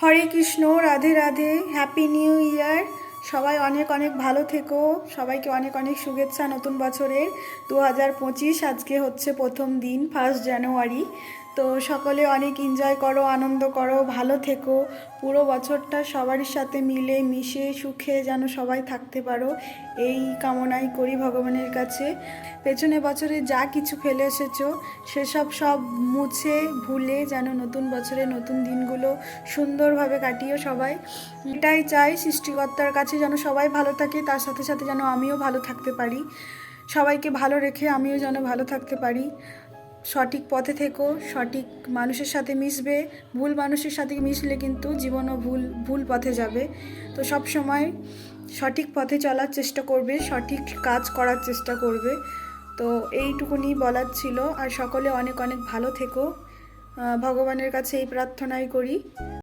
হরে Krishna, Radhe Radhe, happy new year. সবাই অনেক অনেক ভালো থেকো। সবাইকে অনেক অনেক শুভেচ্ছা নতুন বছরের। 2025 আজকে হচ্ছে প্রথম দিন, 1 জানুয়ারি। তো সকলে অনেক এনজয় করো, আনন্দ করো, ভালো থেকো। পুরো বছরটা সবারই সাথে মিলে মিশে সুখে যেন সবাই থাকতে পারো, এই কামনাই করি ভগবানের কাছে। পেছনে বছরে যা কিছু ফেলে এসেছো সেসব সব মুছে ভুলে যেন নতুন বছরে নতুন দিনগুলো সুন্দরভাবে কাটিও সবাই। এটাই চাই সৃষ্টিকর্তার কাছে, যেন সবাই ভালো থাকে, তার সাথে সাথে যেন আমিও ভালো থাকতে পারি। সবাইকে ভালো রেখে আমিও যেন ভালো থাকতে পারি। সঠিক পথে থেকো, সঠিক মানুষের সাথে মিশবে। ভুল মানুষের সাথে মিশলে কিন্তু জীবনও ভুল ভুল পথে যাবে। তো সব সময় সঠিক পথে চলার চেষ্টা করবে, সঠিক কাজ করার চেষ্টা করবে। তো এইটুকুনি বলার ছিল। আর সকলে অনেক অনেক ভালো থেকো, ভগবানের কাছে এই প্রার্থনাই করি।